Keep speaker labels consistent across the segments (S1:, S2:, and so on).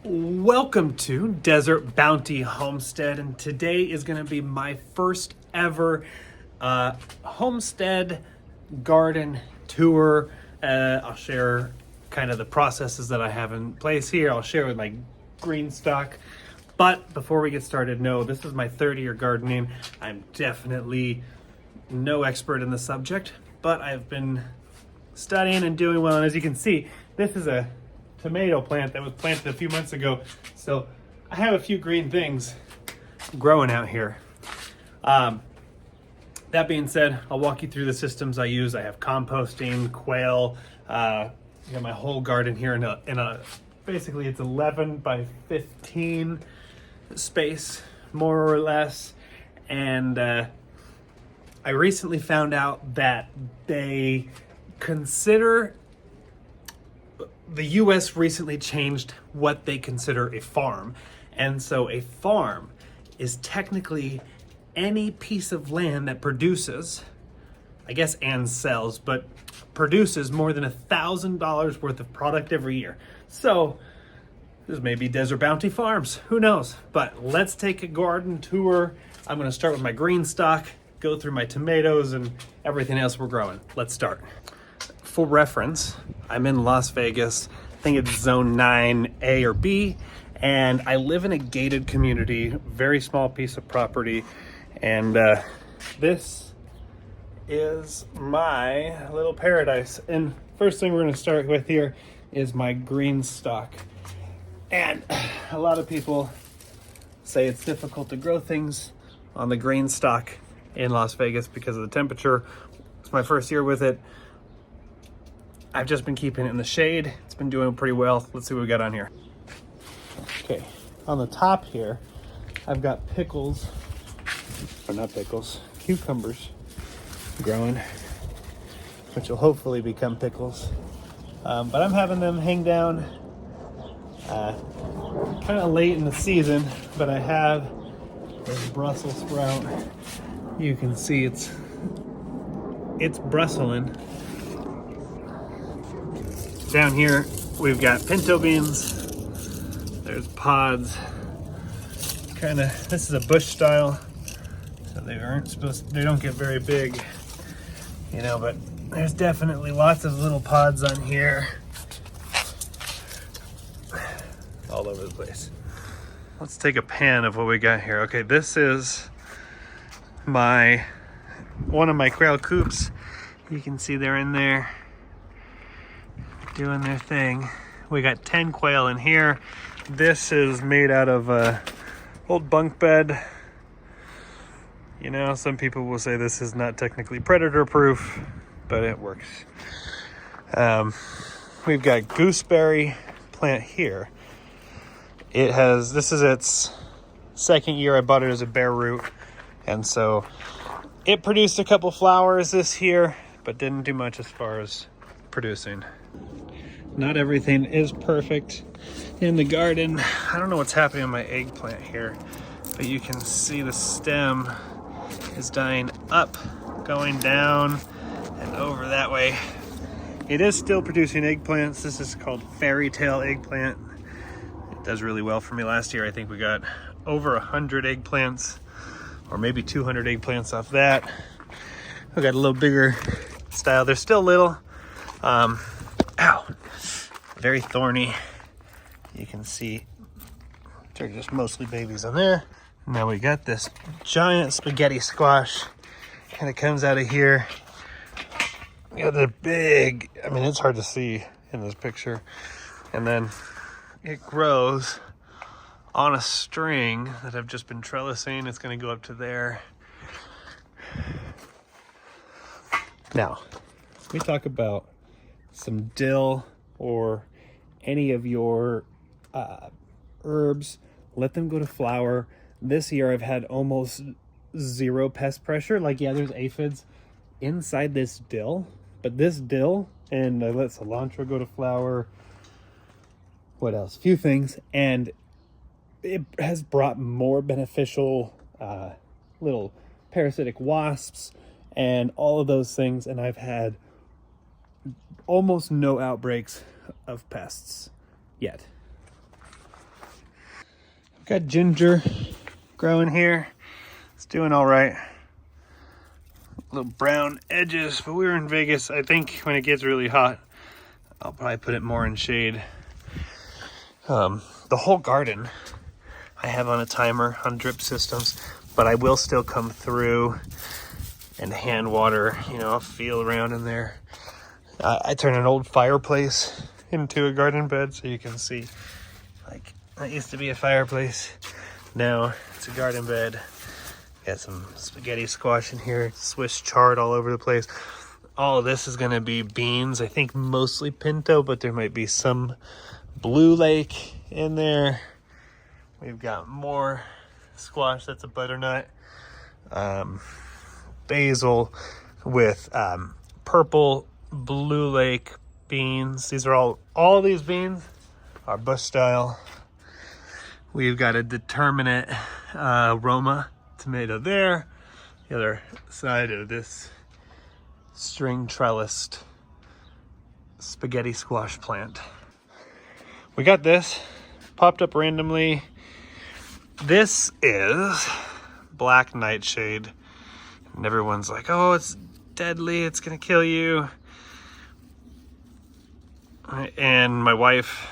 S1: Welcome to Desert Bounty Homestead, and today is going to be my first ever homestead garden tour. I'll share kind of the processes that I have in place here. I'll share with my green stock. But before we get started, no, this is my third year gardening. I'm definitely no expert in the subject, but I've been studying and doing well. And as you can see, this is a tomato plant that was planted a few months ago. So I have a few green things growing out here. That being said, I'll walk you through the systems I use. I have composting, quail, I got my whole garden here in a basically it's 11 by 15 space, more or less. And I recently found out that they consider the US recently changed what they consider a farm. And so a farm is technically any piece of land that produces, I guess, and sells, but produces more than $1,000 worth of product every year. So this may be Desert Bounty Farms, who knows? But let's take a garden tour. I'm gonna start with my green stock, go through my tomatoes and everything else we're growing. Let's start. For reference, I'm in Las Vegas. I think it's zone 9A or B, and I live in a gated community, very small piece of property. And this is my little paradise. And first thing we're gonna start with here is my green stock. And a lot of people say it's difficult to grow things on the green stock in Las Vegas because of the temperature. It's my first year with it. I've just been keeping it in the shade. It's been doing pretty well. Let's see what we got on here. Okay, on the top here, I've got pickles, or not pickles, cucumbers growing, which will hopefully become pickles. But I'm having them hang down kind of late in the season, but I have this Brussels sprout. You can see it's brustling. Down here, we've got pinto beans. There's pods. This is a bush style, so they don't get very big, you know, but there's definitely lots of little pods on here. All over the place. Let's take a pan of what we got here. Okay, this is one of my quail coops. You can see they're in there doing their thing. We got 10 quail in here. This is made out of a old bunk bed. You know, some people will say this is not technically predator proof, but it works. We've got gooseberry plant here. This is its second year. I bought it as a bare root, and so it produced a couple flowers this year, but didn't do much as far as producing. Not everything is perfect in the garden. I don't know what's happening on my eggplant here, but you can see the stem is dying up, going down, and over that way. It is still producing eggplants. This is called fairy tale eggplant. It does really well for me. Last year I think we got over 100 eggplants, or maybe 200 eggplants off that. We got a little bigger style. They're still little. Very thorny. You can see they're just mostly babies on there. Now we got this giant spaghetti squash. Kind of comes out of here. We got the big, I mean, it's hard to see in this picture. And then it grows on a string that I've just been trellising. It's gonna go up to there. Now, we talk about some dill or any of your herbs. Let them go to flower. This year I've had almost zero pest pressure. Like, yeah, there's aphids inside this dill, but this dill, and I let cilantro go to flower. What else? A few things, and it has brought more beneficial little parasitic wasps and all of those things, and I've had almost no outbreaks of pests yet. Got ginger growing here. It's doing all right. Little brown edges, but we were in Vegas. I think when it gets really hot, I'll probably put it more in shade. The whole garden I have on a timer on drip systems, but I will still come through and hand water, you know, I'll feel around in there. I turned an old fireplace into a garden bed, so you can see, like, that used to be a fireplace. Now it's a garden bed. Got some spaghetti squash in here, Swiss chard all over the place. All of this is gonna be beans, I think mostly pinto, but there might be some blue lake in there. We've got more squash, that's a butternut. Basil with purple blue lake beans. These are all these beans are bush style. We've got a determinate Roma tomato there. The other side of this string trellised spaghetti squash plant. We got this popped up randomly. This is black nightshade, and everyone's like, oh, it's deadly, it's gonna kill you. And my wife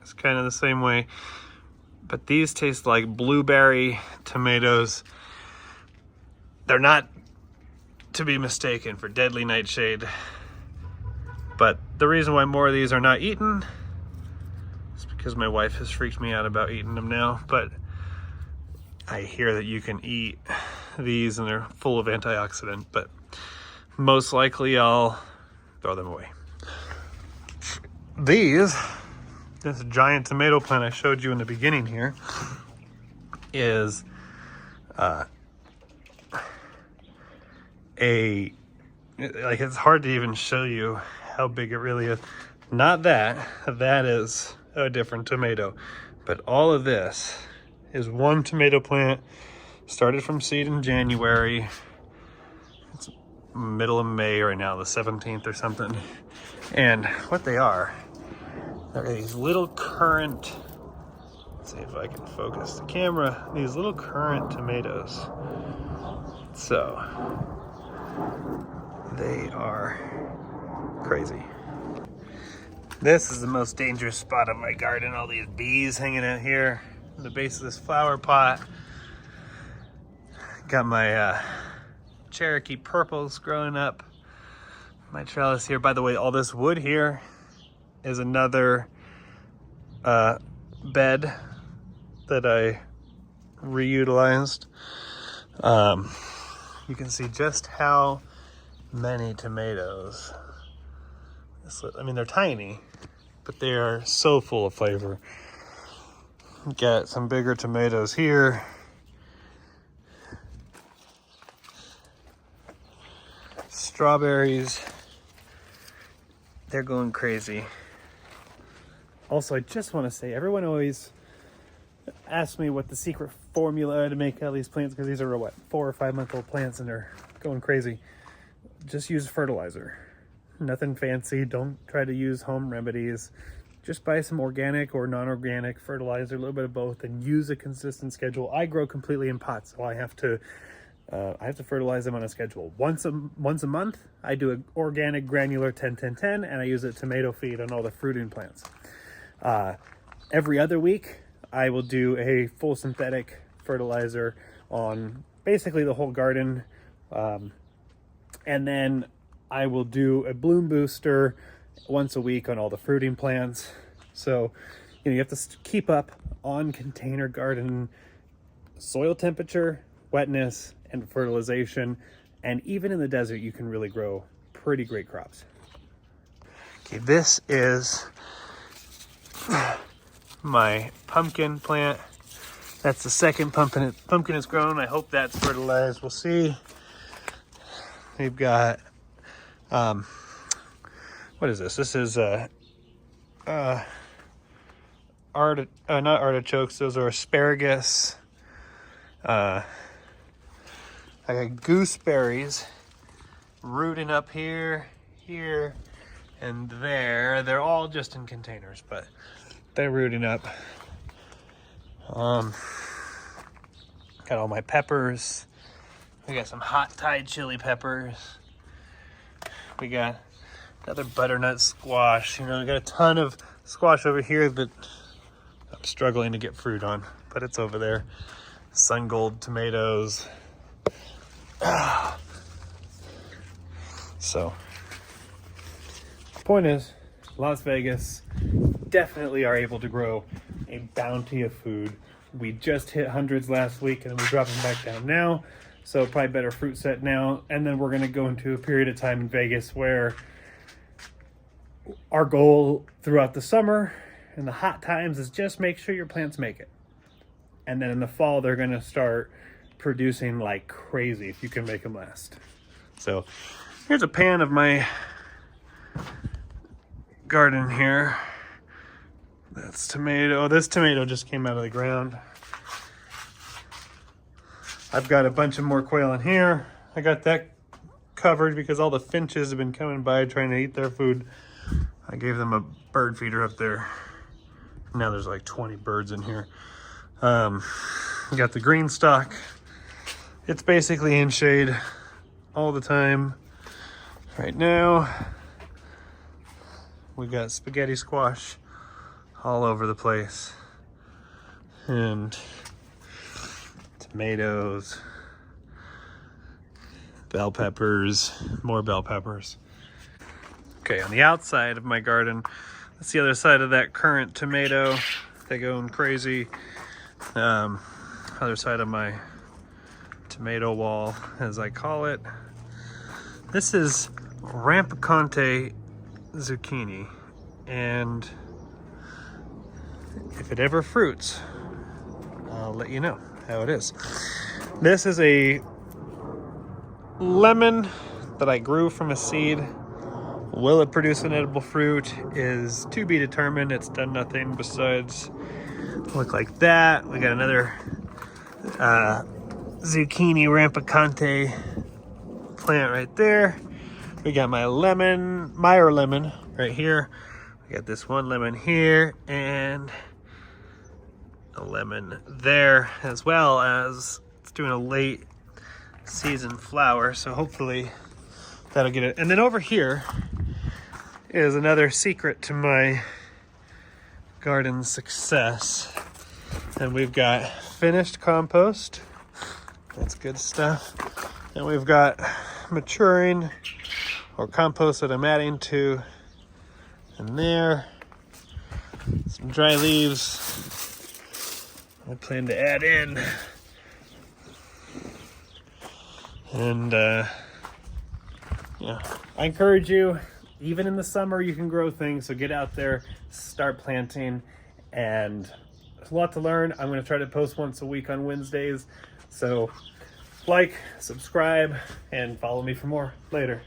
S1: is kind of the same way, but these taste like blueberry tomatoes. They're not to be mistaken for deadly nightshade, but the reason why more of these are not eaten is because my wife has freaked me out about eating them now. But I hear that you can eat these and they're full of antioxidant, but most likely I'll throw them away. This giant tomato plant I showed you in the beginning here is it's hard to even show you how big it really is. Not that is a different tomato, but all of this is one tomato plant, started from seed in January. It's middle of May right now, the 17th or something. And what they are these little currant, let's see if I can focus the camera, these little currant tomatoes. So they are crazy. This is the most dangerous spot of my garden. All these bees hanging out here in the base of this flower pot. Got my Cherokee purples growing up. My trellis here. By the way, all this wood here is another bed that I reutilized. You can see just how many tomatoes. I mean, they're tiny, but they are so full of flavor. Got some bigger tomatoes here. Strawberries. They're going crazy. Also, I just want to say, everyone always asks me what the secret formula to make all these plants, because these are what, 4 or 5 month old plants and they're going crazy. Just use fertilizer. Nothing fancy. Don't try to use home remedies. Just buy some organic or non-organic fertilizer, a little bit of both, and use a consistent schedule. I grow completely in pots, so I have to fertilize them on a schedule. Once a month, I do an organic granular 10-10-10, and I use a tomato feed on all the fruiting plants. Every other week, I will do a full synthetic fertilizer on basically the whole garden, and then I will do a bloom booster once a week on all the fruiting plants. So, you have to keep up on container garden soil temperature, wetness, and fertilization. And even in the desert, you can really grow pretty great crops. Okay, this is my pumpkin plant. That's the second pumpkin is grown. I hope that's fertilized. We'll see. We've got what is this? This is not artichokes. Those are asparagus. I got gooseberries rooting up here, and there. They're all just in containers, but they're rooting up. Got all my peppers. We got some hot Thai chili peppers. We got another butternut squash. You know, we got a ton of squash over here that I'm struggling to get fruit on, but it's over there. Sun gold tomatoes. So, point is, Las Vegas definitely are able to grow a bounty of food. We just hit hundreds last week and we're dropping back down now. So probably better fruit set now. And then we're going to go into a period of time in Vegas where our goal throughout the summer and the hot times is just make sure your plants make it. And then in the fall, they're going to start producing like crazy if you can make them last. So here's a pan of my garden here. That's tomato. This tomato just came out of the ground. I've got a bunch of more quail in here. I got that covered because all the finches have been coming by trying to eat their food. I gave them a bird feeder up there. Now there's like 20 birds in here. We got the green stalk. It's basically in shade all the time. Right now, we got spaghetti squash all over the place. And tomatoes, bell peppers, more bell peppers. Okay, on the outside of my garden, that's the other side of that current tomato. They're going crazy. Other side of my tomato wall, as I call it. This is rampicante zucchini, and if it ever fruits, I'll let you know how it is. This is a lemon that I grew from a seed. Will it produce an edible fruit is to be determined. It's done nothing besides look like that. We got another zucchini rampicante plant right there. We got my Meyer lemon right here. We got this one lemon here and a lemon there, as well as it's doing a late season flower. So hopefully that'll get it. And then over here is another secret to my garden success. And we've got finished compost. That's good stuff. And we've got maturing or compost that I'm adding to in there. Some dry leaves I plan to add in. And yeah, I encourage you, even in the summer, you can grow things. So get out there, start planting, and there's a lot to learn. I'm going to try to post once a week on Wednesdays. So like, subscribe, and follow me for more later.